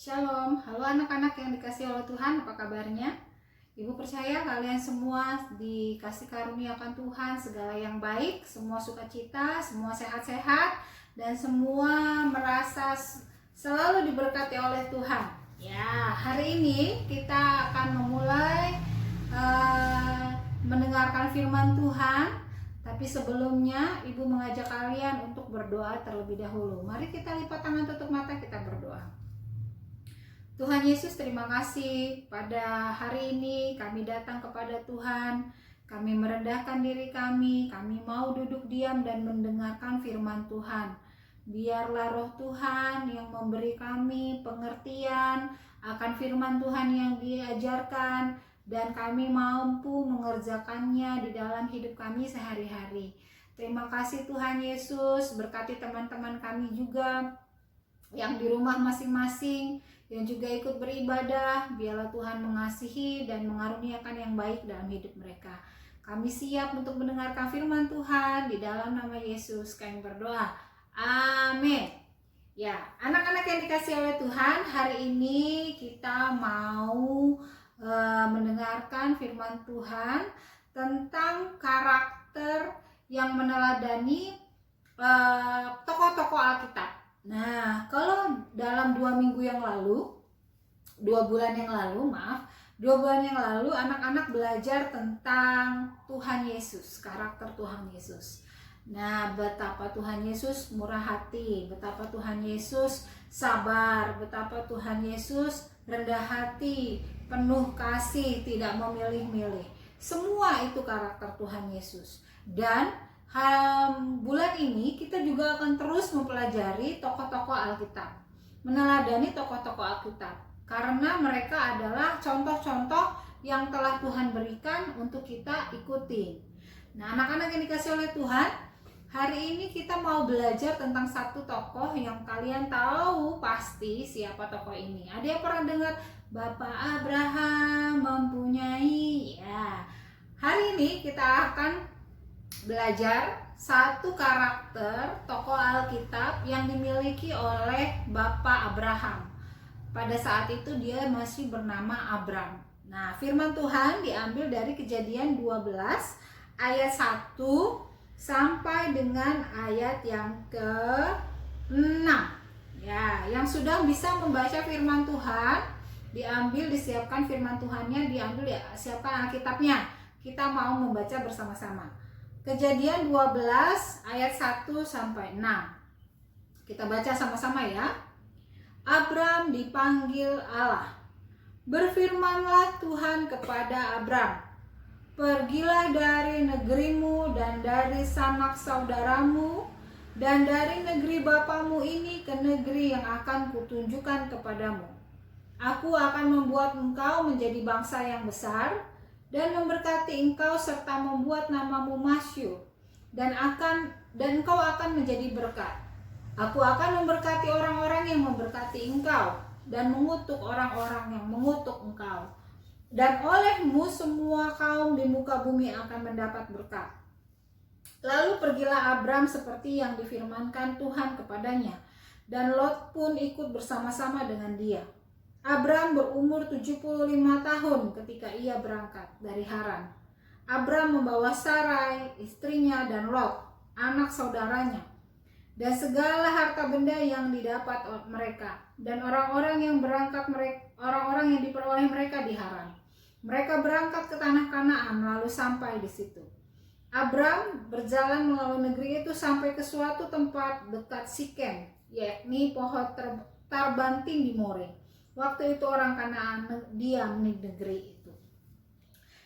Shalom, halo anak-anak yang dikasihi oleh Tuhan, apa kabarnya? Ibu percaya kalian semua dikasih karunia akan Tuhan, segala yang baik, semua sukacita, semua sehat-sehat, dan semua merasa selalu diberkati oleh Tuhan. Ya, hari ini kita akan memulai mendengarkan firman Tuhan. Tapi sebelumnya Ibu mengajak kalian untuk berdoa terlebih dahulu. Mari kita lipat tangan, tutup mata, kita berdoa. Tuhan Yesus, terima kasih pada hari ini kami datang kepada Tuhan. Kami merendahkan diri kami mau duduk diam dan mendengarkan firman Tuhan. Biarlah roh Tuhan yang memberi kami pengertian akan firman Tuhan yang diajarkan, dan kami mampu mengerjakannya di dalam hidup kami sehari-hari. Terima kasih Tuhan Yesus, berkati teman-teman kami juga yang di rumah masing-masing, yang juga ikut beribadah. Biarlah Tuhan mengasihi dan mengaruniakan yang baik dalam hidup mereka. Kami siap untuk mendengarkan firman Tuhan. Di dalam nama Yesus kami berdoa, amin. Ya, anak-anak yang dikasih oleh Tuhan, hari ini kita mau mendengarkan firman Tuhan tentang karakter yang meneladani tokoh-tokoh Alkitab. Nah, kalau dalam 2 bulan yang lalu anak-anak belajar tentang Tuhan Yesus, karakter Tuhan Yesus. Nah, betapa Tuhan Yesus murah hati, betapa Tuhan Yesus sabar, betapa Tuhan Yesus rendah hati, penuh kasih, tidak memilih-milih. Semua itu karakter Tuhan Yesus. Dan bulan ini kita juga akan terus mempelajari tokoh-tokoh Alkitab, meneladani tokoh-tokoh Alkitab, karena mereka adalah contoh-contoh yang telah Tuhan berikan untuk kita ikuti. Nah, anak-anak yang dikasih oleh Tuhan, hari ini kita mau belajar tentang satu tokoh yang kalian tahu pasti siapa tokoh ini. Ada yang pernah dengar Bapak Abraham mempunyai? Ya, hari ini kita akan belajar satu karakter tokoh Alkitab yang dimiliki oleh Bapak Abraham. Pada saat itu dia masih bernama Abram. Nah, firman Tuhan diambil dari Kejadian 12 ayat 1 sampai dengan ayat yang ke-6. Ya, yang sudah bisa membaca firman Tuhan, disiapkan firman Tuhannya, siapkan Alkitabnya. Kita mau membaca bersama-sama. Kejadian 12 ayat 1 sampai 6. Kita baca sama-sama ya. Abram dipanggil Allah. Berfirmanlah Tuhan kepada Abram, pergilah dari negerimu dan dari sanak saudaramu dan dari negeri bapamu ini ke negeri yang akan kutunjukkan kepadamu. Aku akan membuat engkau menjadi bangsa yang besar dan memberkati engkau serta membuat namamu masyhur, dan engkau akan menjadi berkat. Aku akan memberkati orang-orang yang memberkati engkau dan mengutuk orang-orang yang mengutuk engkau. Dan olehmu semua kaum di muka bumi akan mendapat berkat. Lalu pergilah Abram seperti yang difirmankan Tuhan kepadanya, dan Lot pun ikut bersama-sama dengan dia. Abram berumur 75 tahun ketika ia berangkat dari Haran. Abram membawa Sarai, istrinya, dan Lot, anak saudaranya, dan segala harta benda yang didapat mereka, dan orang-orang yang diperoleh mereka di Haran. Mereka berangkat ke tanah Kanaan lalu sampai di situ. Abram berjalan melalui negeri itu sampai ke suatu tempat dekat Sikem, yakni pohon tarbanting di More. Waktu itu orang Kanaan diam di negeri itu.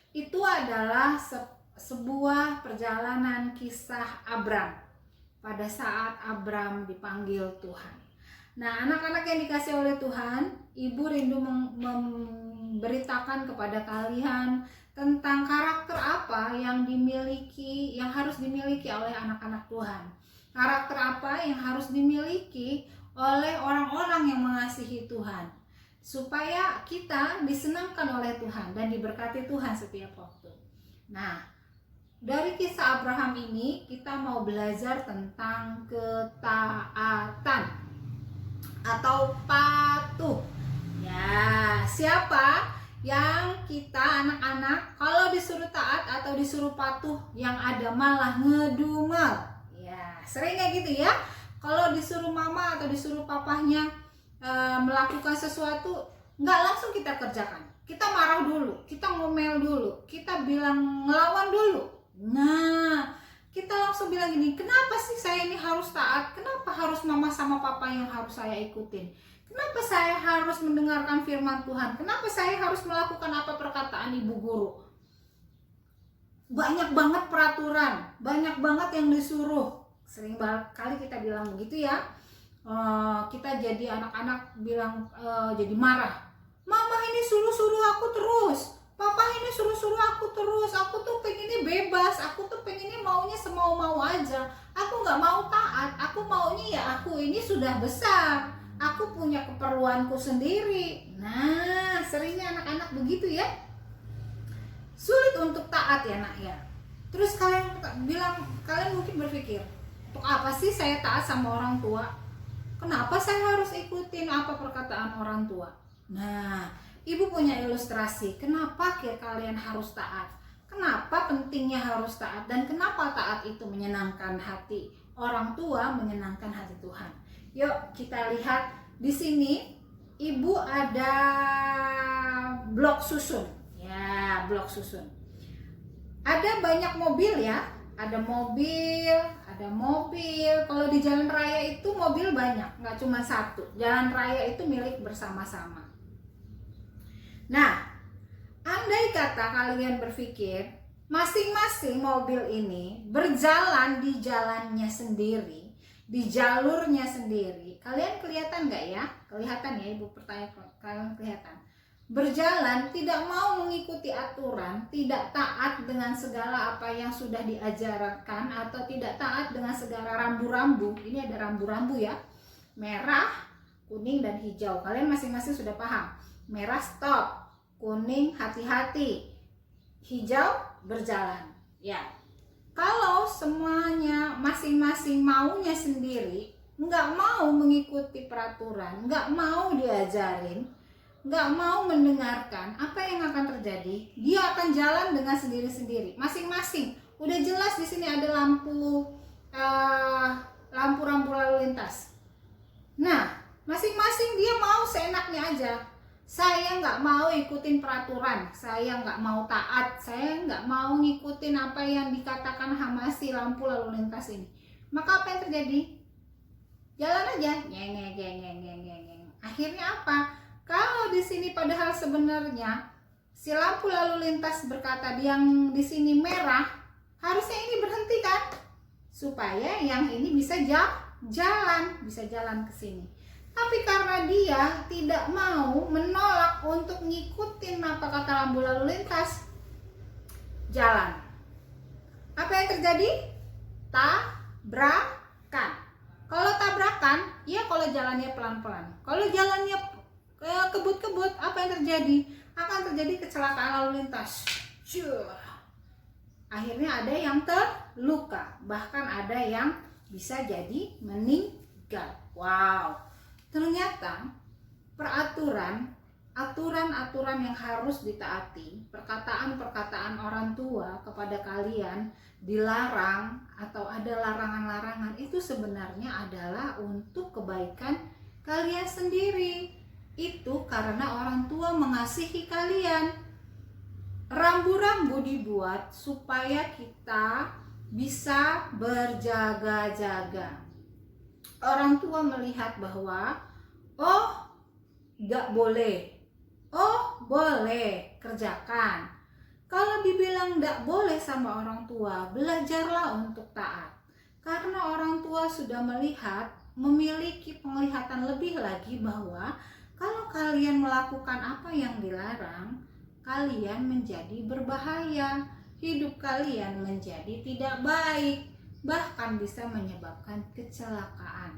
Itu adalah sebuah perjalanan kisah Abram pada saat Abram dipanggil Tuhan. Nah, anak-anak yang dikasih oleh Tuhan, Ibu rindu memberitakan kepada kalian tentang karakter apa yang harus dimiliki oleh anak-anak Tuhan. Karakter apa yang harus dimiliki oleh orang-orang yang mengasihi Tuhan, supaya kita disenangkan oleh Tuhan dan diberkati Tuhan setiap waktu. Nah, dari kisah Abraham ini kita mau belajar tentang ketaatan atau patuh. Ya, siapa yang kita anak-anak kalau disuruh taat atau disuruh patuh, yang ada malah ngedumel. Ya, sering kayak gitu ya. Kalau disuruh mama atau disuruh papahnya melakukan sesuatu, nggak langsung kita kerjakan. Kita marah dulu, kita ngomel dulu, kita bilang ngelawan dulu. Nah, kita langsung bilang gini, kenapa sih saya ini harus taat? Kenapa harus mama sama papa yang harus saya ikutin? Kenapa saya harus mendengarkan firman Tuhan? Kenapa saya harus melakukan apa perkataan ibu guru? Banyak banget peraturan, banyak banget yang disuruh. Sering kali kita bilang begitu ya. Kita jadi anak-anak bilang jadi marah. Mama ini suruh-suruh aku terus, papa ini suruh-suruh aku terus. Aku tuh pengennya bebas, aku tuh pengennya maunya semau-mau aja. Aku nggak mau taat, aku maunya ya aku ini sudah besar, aku punya keperluanku sendiri. Nah, seringnya anak-anak begitu ya. Sulit untuk taat ya nak ya. Terus kalian mungkin berpikir, untuk apa sih saya taat sama orang tua? Kenapa saya harus ikutin apa perkataan orang tua? Nah, ibu punya ilustrasi kenapa kalian harus taat. Kenapa pentingnya harus taat dan kenapa taat itu menyenangkan hati orang tua, menyenangkan hati Tuhan. Yuk kita lihat di sini, ibu ada blok susun. Ya, blok susun. Ada banyak mobil ya, ada mobil. Kalau di jalan raya itu mobil banyak, nggak cuma satu. Jalan raya itu milik bersama-sama. Nah, andai kata kalian berpikir masing-masing mobil ini berjalan di jalannya sendiri, di jalurnya sendiri, kalian kelihatan nggak ya? Kelihatan ya, ibu pertanyaan kalian kelihatan. Berjalan tidak mau mengikuti aturan, tidak taat dengan segala apa yang sudah diajarkan, atau tidak taat dengan segala rambu-rambu. Ini ada rambu-rambu ya, merah, kuning, dan hijau. Kalian masing-masing sudah paham. Merah stop, kuning hati-hati, hijau berjalan. Ya, kalau semuanya masing-masing maunya sendiri, nggak mau mengikuti peraturan, nggak mau diajarin, nggak mau mendengarkan, apa yang akan terjadi? Dia akan jalan dengan sendiri-sendiri, masing-masing. Udah jelas di sini ada lampu-lampu lalu lintas. Nah, masing-masing dia mau seenaknya aja. Saya nggak mau ikutin peraturan, saya nggak mau taat, saya nggak mau ngikutin apa yang dikatakan Hamasi lampu lalu lintas ini. Maka apa yang terjadi? Jalan aja, ngeng. Akhirnya apa? Kalau di sini padahal sebenarnya si lampu lalu lintas berkata yang di sini merah, harusnya ini berhenti kan? Supaya yang ini bisa jalan ke sini. Tapi karena dia tidak mau, menolak untuk ngikutin apa kata lampu lalu lintas, jalan. Apa yang terjadi? Tabrakan. Kalau tabrakan, ya kalau jalannya pelan-pelan. Kalau jalannya kebut-kebut, apa yang terjadi? Akan terjadi kecelakaan lalu lintas. Akhirnya ada yang terluka, bahkan ada yang bisa jadi meninggal. Wow, ternyata aturan-aturan yang harus ditaati, perkataan-perkataan orang tua kepada kalian dilarang atau ada larangan-larangan, itu sebenarnya adalah untuk kebaikan kalian sendiri. Itu karena orang tua mengasihi kalian. Rambu-rambu dibuat supaya kita bisa berjaga-jaga. Orang tua melihat bahwa gak boleh, boleh, kerjakan. Kalau dibilang gak boleh sama orang tua, belajarlah untuk taat. Karena orang tua sudah memiliki penglihatan lebih lagi bahwa kalau kalian melakukan apa yang dilarang, kalian menjadi berbahaya, hidup kalian menjadi tidak baik, bahkan bisa menyebabkan kecelakaan.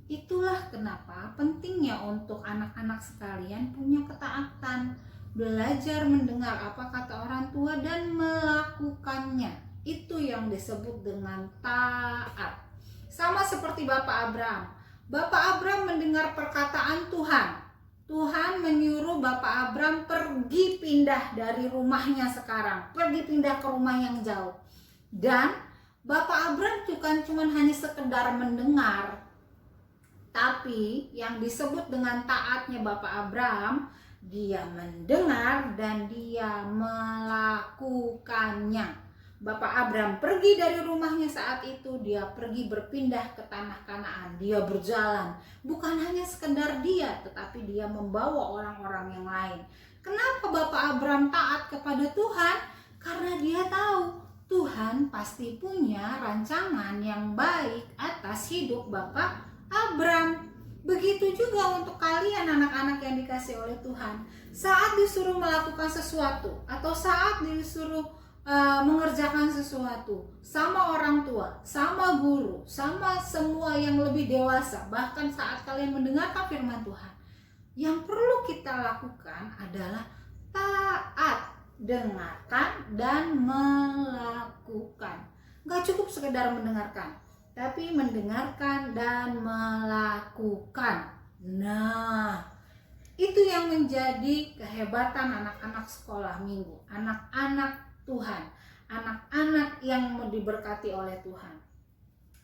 Itulah kenapa pentingnya untuk anak-anak sekalian punya ketaatan, belajar mendengar apa kata orang tua dan melakukannya. Itu yang disebut dengan taat. Sama seperti Bapak Abraham. Bapak Abraham mendengar perkataan Tuhan. Tuhan menyuruh Bapak Abram pergi pindah dari rumahnya sekarang, pergi pindah ke rumah yang jauh. Dan Bapak Abram bukan cuma hanya sekedar mendengar, tapi yang disebut dengan taatnya Bapak Abram, dia mendengar dan dia melakukannya. Bapak Abram pergi dari rumahnya saat itu, dia pergi berpindah ke tanah Kanaan, dia berjalan. Bukan hanya sekedar dia, tetapi dia membawa orang-orang yang lain. Kenapa Bapak Abram taat kepada Tuhan? Karena dia tahu Tuhan pasti punya rancangan yang baik atas hidup Bapak Abram. Begitu juga untuk kalian anak-anak yang dikasih oleh Tuhan. Saat disuruh melakukan sesuatu atau saat disuruh mengerjakan sesuatu sama orang tua, sama guru, sama semua yang lebih dewasa, bahkan saat kalian mendengarkan firman Tuhan, yang perlu kita lakukan adalah taat, dengarkan dan melakukan. Gak cukup sekedar mendengarkan, tapi mendengarkan dan melakukan. Nah, itu yang menjadi kehebatan anak-anak sekolah minggu, anak-anak Tuhan, anak-anak yang diberkati oleh Tuhan.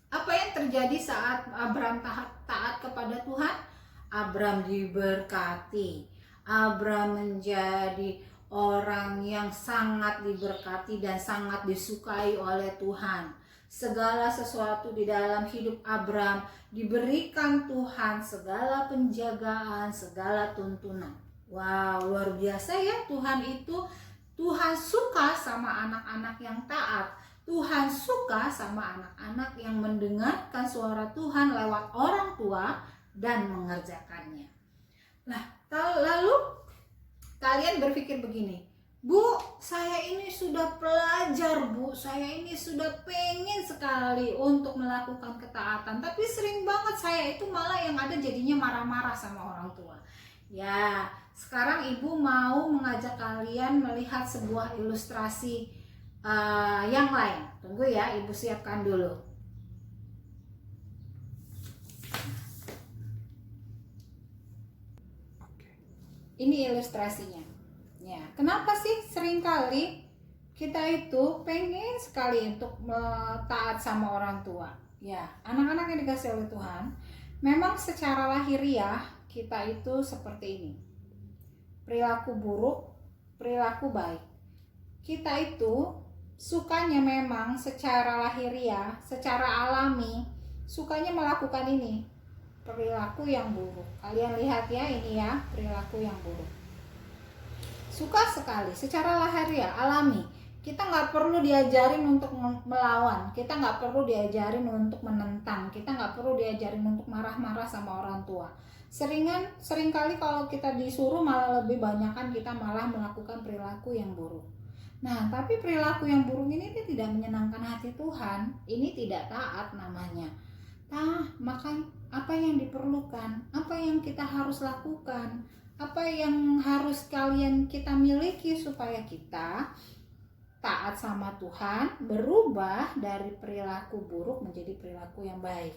Apa yang terjadi saat Abram taat kepada Tuhan? Abram diberkati. Abram menjadi orang yang sangat diberkati dan sangat disukai oleh Tuhan. Segala sesuatu di dalam hidup Abram diberikan Tuhan, segala penjagaan, segala tuntunan. Wow, luar biasa ya Tuhan itu. Tuhan suka sama anak-anak yang taat. Tuhan suka sama anak-anak yang mendengarkan suara Tuhan lewat orang tua dan mengerjakannya. Nah, lalu kalian berpikir begini, Bu, saya ini sudah pelajar, Bu. Saya ini sudah pengen sekali untuk melakukan ketaatan. Tapi sering banget saya itu malah yang ada jadinya marah-marah sama orang tua. Ya, sekarang ibu mau mengajak kalian melihat sebuah ilustrasi yang lain. Tunggu ya, ibu siapkan dulu. Ini ilustrasinya. Ya, kenapa sih seringkali kita itu pengen sekali untuk taat sama orang tua? Ya, anak-anak yang dikasih oleh Tuhan, memang secara lahiriah kita itu seperti ini. Perilaku buruk, perilaku baik. Kita itu sukanya memang secara lahiriah, secara alami, sukanya melakukan ini, perilaku yang buruk. Kalian lihat ya, ini ya, perilaku yang buruk. Suka sekali, secara lahiriah, alami. Kita nggak perlu diajarin untuk melawan, kita nggak perlu diajarin untuk menentang, kita nggak perlu diajarin untuk marah-marah sama orang tua. Seringkali kalau kita disuruh malah lebih banyakan kita malah melakukan perilaku yang buruk. Nah, tapi perilaku yang buruk ini tidak menyenangkan hati Tuhan. Ini tidak taat namanya. Maka apa yang diperlukan? Apa yang kita harus lakukan? Apa yang harus kita miliki supaya kita taat sama Tuhan, berubah dari perilaku buruk menjadi perilaku yang baik?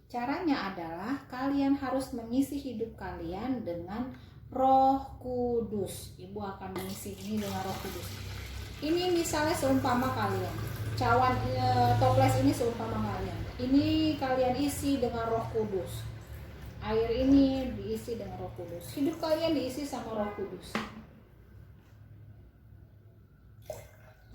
Caranya adalah kalian harus mengisi hidup kalian dengan Roh Kudus. Ibu akan mengisi ini dengan Roh Kudus. Ini misalnya seumpama kalian, cawan toples ini seumpama kalian. Ini kalian isi dengan Roh Kudus. Air ini diisi dengan Roh Kudus. Hidup kalian diisi sama Roh Kudus.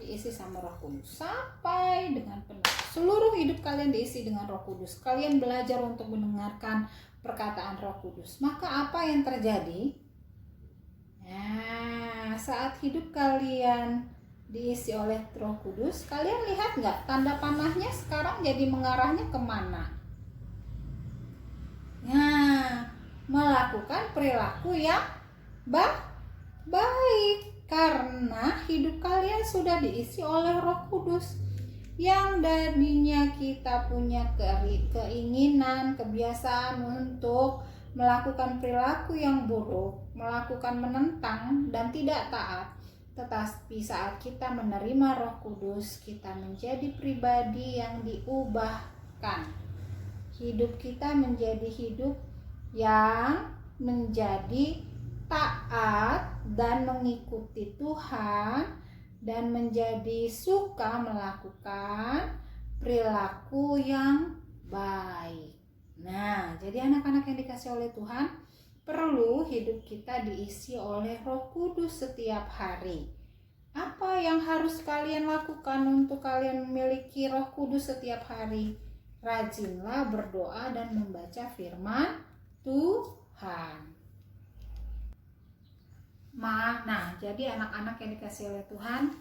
Diisi sama Roh Kudus sampai dengan penuh. Seluruh hidup kalian diisi dengan Roh Kudus. Kalian belajar untuk mendengarkan perkataan Roh Kudus. Maka apa yang terjadi? Nah, saat hidup kalian diisi oleh Roh Kudus, kalian lihat nggak tanda panahnya sekarang jadi mengarahnya kemana? Nah, melakukan perilaku yang baik. Karena hidup kalian sudah diisi oleh Roh Kudus. Yang tadinya kita punya keinginan, kebiasaan untuk melakukan perilaku yang buruk, melakukan menentang dan tidak taat. Tetapi saat kita menerima Roh Kudus, kita menjadi pribadi yang diubahkan. Hidup kita menjadi hidup yang menjadi taat dan mengikuti Tuhan dan menjadi suka melakukan perilaku yang baik. Nah, jadi anak-anak yang dikasih oleh Tuhan, perlu hidup kita diisi oleh Roh Kudus setiap hari. Apa yang harus kalian lakukan untuk kalian memiliki Roh Kudus setiap hari? Rajinlah berdoa dan membaca firman Tuhan. Nah, jadi anak-anak yang dikasih oleh Tuhan,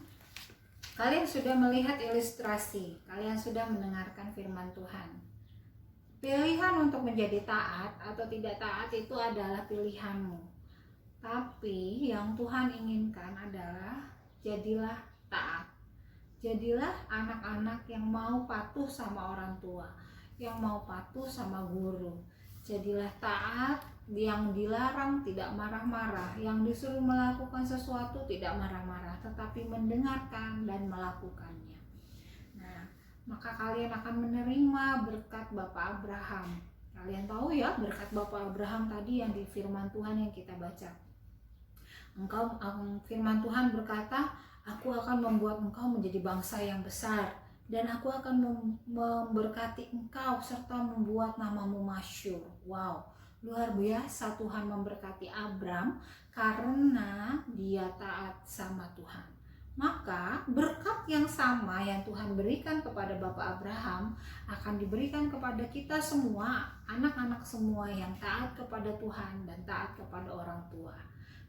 kalian sudah melihat ilustrasi, kalian sudah mendengarkan firman Tuhan. Pilihan untuk menjadi taat atau tidak taat itu adalah pilihanmu. Tapi yang Tuhan inginkan adalah jadilah taat. Jadilah anak-anak yang mau patuh sama orang tua, yang mau patuh sama guru. Jadilah taat, yang dilarang tidak marah-marah, yang disuruh melakukan sesuatu tidak marah-marah, tetapi mendengarkan dan melakukannya. Nah, maka kalian akan menerima berkat Bapak Abraham. Kalian tahu ya berkat Bapak Abraham tadi yang di firman Tuhan yang kita baca. Firman Tuhan berkata, aku akan membuat engkau menjadi bangsa yang besar, dan aku akan memberkati engkau serta membuat namamu masyhur. Wow, luar biasa Tuhan memberkati Abram karena dia taat sama Tuhan. Maka berkat yang sama yang Tuhan berikan kepada Bapak Abraham akan diberikan kepada kita semua, anak-anak semua yang taat kepada Tuhan dan taat kepada orang tua.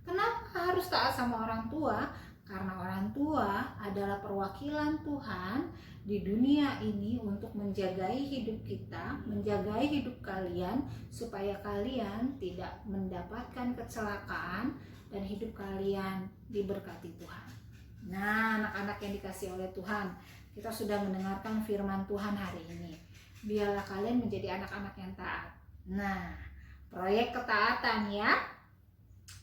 Kenapa harus taat sama orang tua? Karena orang tua adalah perwakilan Tuhan di dunia ini untuk menjagai hidup kita, menjagai hidup kalian, supaya kalian tidak mendapatkan kecelakaan dan hidup kalian diberkati Tuhan. Nah, anak-anak yang dikasih oleh Tuhan, kita sudah mendengarkan firman Tuhan hari ini. Biarlah kalian menjadi anak-anak yang taat. Nah, proyek ketaatan ya.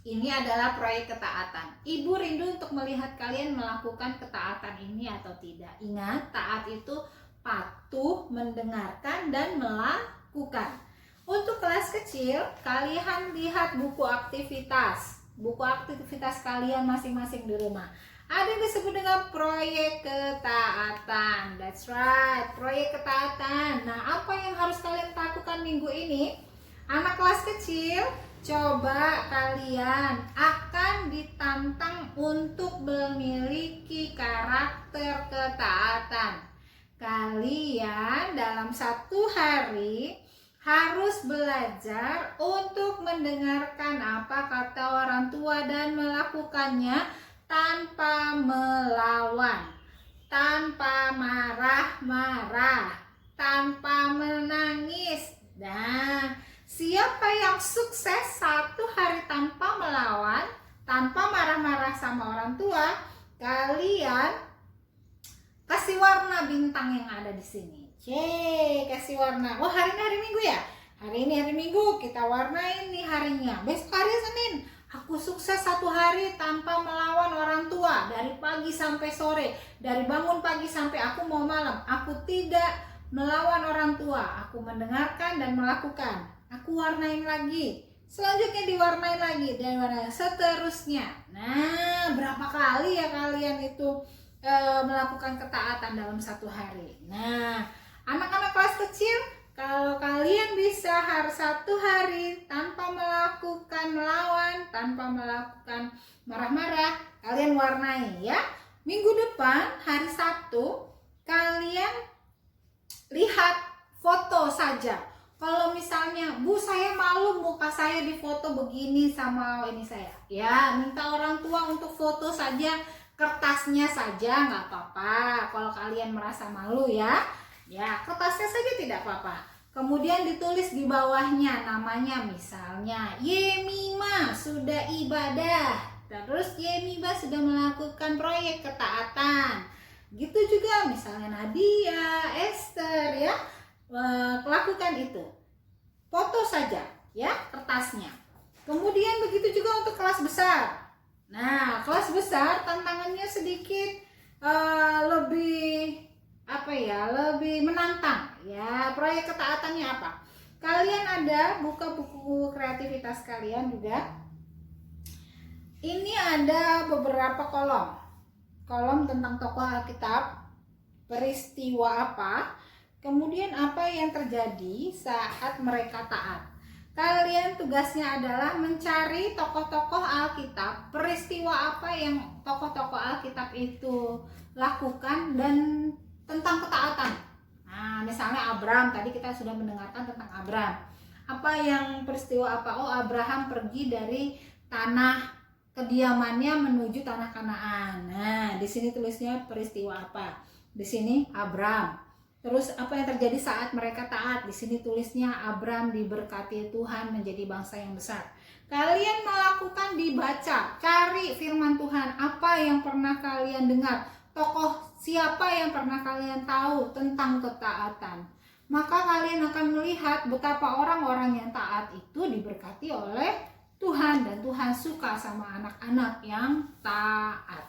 Ini adalah proyek ketaatan. Ibu rindu untuk melihat kalian melakukan ketaatan ini atau tidak. Ingat, taat itu patuh, mendengarkan, dan melakukan. Untuk kelas kecil, kalian lihat buku aktivitas. Buku aktivitas kalian masing-masing di rumah. Ada yang disebut dengan proyek ketaatan. That's right, proyek ketaatan. Nah, apa yang harus kalian lakukan minggu ini? Anak kelas kecil, coba kalian akan ditantang untuk memiliki karakter ketaatan. Kalian dalam satu hari harus belajar untuk mendengarkan apa kata orang tua dan melakukannya tanpa melawan, tanpa marah-marah, tanpa menangis. Nah, siapa yang sukses satu hari tanpa melawan, tanpa marah-marah sama orang tua, kalian kasih warna bintang yang ada di sini. Kasih warna. Oh, hari ini hari Minggu ya? Hari ini hari Minggu, kita warnain nih harinya. Besok hari Senin, aku sukses satu hari tanpa melawan orang tua. Dari pagi sampai sore, dari bangun pagi sampai aku mau malam, aku tidak melawan orang tua. Aku mendengarkan dan melakukan. Aku warnain lagi, selanjutnya diwarnain lagi, dan warnain seterusnya. Nah, berapa kali ya kalian itu melakukan ketaatan dalam satu hari? Nah, anak-anak kelas kecil, kalau kalian bisa satu hari tanpa melakukan melawan, tanpa melakukan marah-marah, kalian warnai ya. Minggu depan, hari Sabtu, kalian lihat foto saja. Kalau misalnya, Bu, saya malu muka saya difoto begini sama ini saya. Ya, minta orang tua untuk foto saja, kertasnya saja nggak apa-apa. Kalau kalian merasa malu ya, kertasnya saja tidak apa-apa. Kemudian ditulis di bawahnya namanya, misalnya Yemima sudah ibadah. Terus Yemima sudah melakukan proyek ketaatan. Gitu juga misalnya Nadia, Esther ya. Lakukan itu, foto saja ya kertasnya. Kemudian begitu juga untuk kelas besar. Nah, kelas besar tantangannya sedikit lebih lebih menantang ya. Proyek ketaatannya apa? Kalian buka buku kreativitas kalian juga. Ini ada beberapa kolom tentang tokoh Alkitab, peristiwa apa, kemudian apa yang terjadi saat mereka taat. Kalian tugasnya adalah mencari tokoh-tokoh Alkitab, peristiwa apa yang tokoh-tokoh Alkitab itu lakukan dan tentang ketaatan. Nah, misalnya Abraham, tadi kita sudah mendengarkan tentang Abraham. Apa yang peristiwa apa? Oh, Abraham pergi dari tanah kediamannya menuju tanah Kanaan. Nah, di sini tulisnya peristiwa apa? Di sini Abraham. Terus apa yang terjadi saat mereka taat? Di sini tulisnya Abraham diberkati Tuhan menjadi bangsa yang besar. Kalian melakukan dibaca, cari firman Tuhan. Apa yang pernah kalian dengar? Tokoh siapa yang pernah kalian tahu tentang ketaatan? Maka kalian akan melihat betapa orang-orang yang taat itu diberkati oleh Tuhan, dan Tuhan suka sama anak-anak yang taat.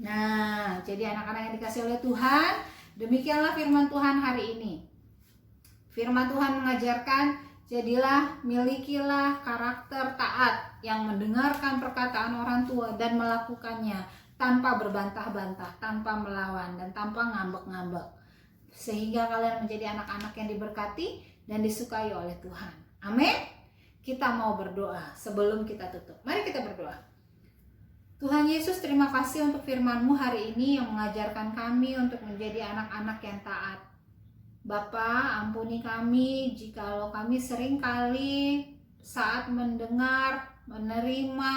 Nah, jadi anak-anak yang dikasih oleh Tuhan, demikianlah firman Tuhan hari ini. Firman Tuhan mengajarkan, jadilah, milikilah karakter taat yang mendengarkan perkataan orang tua dan melakukannya tanpa berbantah-bantah, tanpa melawan, dan tanpa ngambek-ngambek. Sehingga kalian menjadi anak-anak yang diberkati dan disukai oleh Tuhan. Amin. Kita mau berdoa sebelum kita tutup. Mari kita berdoa. Tuhan Yesus, terima kasih untuk firman-Mu hari ini yang mengajarkan kami untuk menjadi anak-anak yang taat. Bapa, ampuni kami jikalau kami seringkali saat mendengar, menerima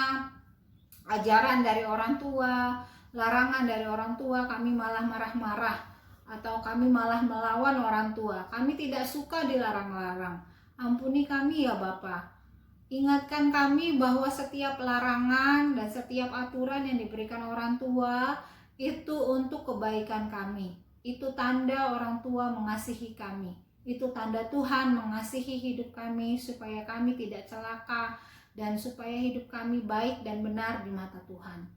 ajaran dari orang tua, larangan dari orang tua, kami malah marah-marah atau kami malah melawan orang tua. Kami tidak suka dilarang-larang. Ampuni kami ya Bapa. Ingatkan kami bahwa setiap larangan dan setiap aturan yang diberikan orang tua itu untuk kebaikan kami. Itu tanda orang tua mengasihi kami. Itu tanda Tuhan mengasihi hidup kami supaya kami tidak celaka dan supaya hidup kami baik dan benar di mata Tuhan.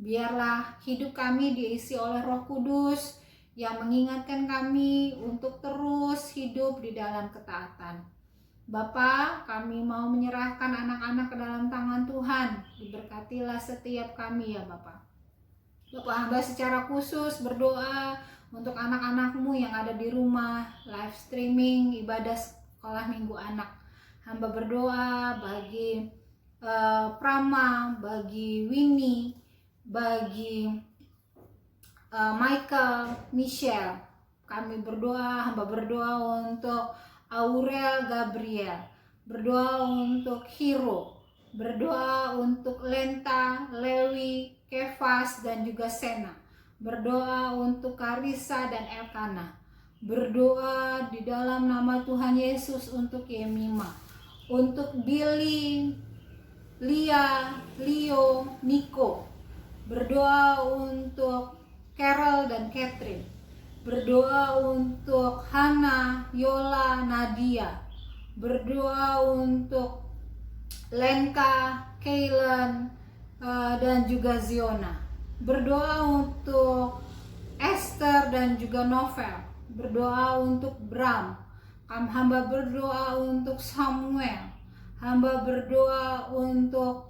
Biarlah hidup kami diisi oleh Roh Kudus yang mengingatkan kami untuk terus hidup di dalam ketaatan. Bapa, kami mau menyerahkan anak-anak ke dalam tangan Tuhan. Diberkatilah setiap kami ya Bapa. Bapa, hamba secara khusus berdoa untuk anak-anak-Mu yang ada di rumah, live streaming, ibadah sekolah minggu anak. Hamba berdoa bagi Prama, bagi Winnie, bagi Michael, Michelle. Kami berdoa, hamba berdoa untuk Aurel Gabriel, berdoa untuk Hiro, berdoa untuk Lenta, Lewi, Kefas, dan juga Sena, berdoa untuk Karissa dan Elkana, berdoa di dalam nama Tuhan Yesus untuk Yemima, untuk Billy, Lia, Leo, Nico, berdoa untuk Carol dan Catherine, berdoa untuk Hana, Yola, Nadia, berdoa untuk Lenka, Kaylen, dan juga Ziona, berdoa untuk Esther dan juga Novel, berdoa untuk Bram, hamba berdoa untuk Samuel, hamba berdoa untuk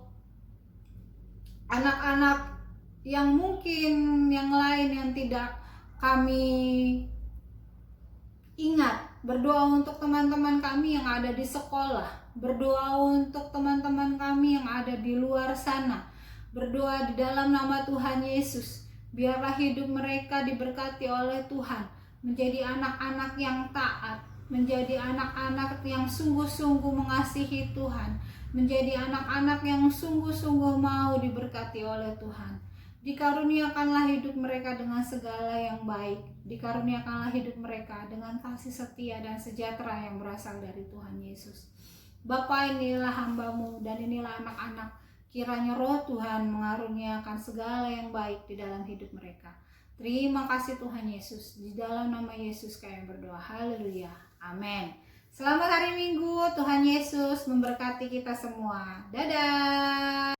anak-anak yang mungkin yang lain yang tidak kami ingat. Berdoa untuk teman-teman kami yang ada di sekolah, berdoa untuk teman-teman kami yang ada di luar sana, berdoa di dalam nama Tuhan Yesus. Biarlah hidup mereka diberkati oleh Tuhan, menjadi anak-anak yang taat, menjadi anak-anak yang sungguh-sungguh mengasihi Tuhan, menjadi anak-anak yang sungguh-sungguh mau diberkati oleh Tuhan. Dikaruniakanlah hidup mereka dengan segala yang baik. Dikaruniakanlah hidup mereka dengan kasih setia dan sejahtera yang berasal dari Tuhan Yesus. Bapa, inilah hamba-Mu dan inilah anak-anak. Kiranya Roh Tuhan mengaruniakan segala yang baik di dalam hidup mereka. Terima kasih Tuhan Yesus. Di dalam nama Yesus kami berdoa. Haleluya. Amin. Selamat hari Minggu. Tuhan Yesus memberkati kita semua. Dadah.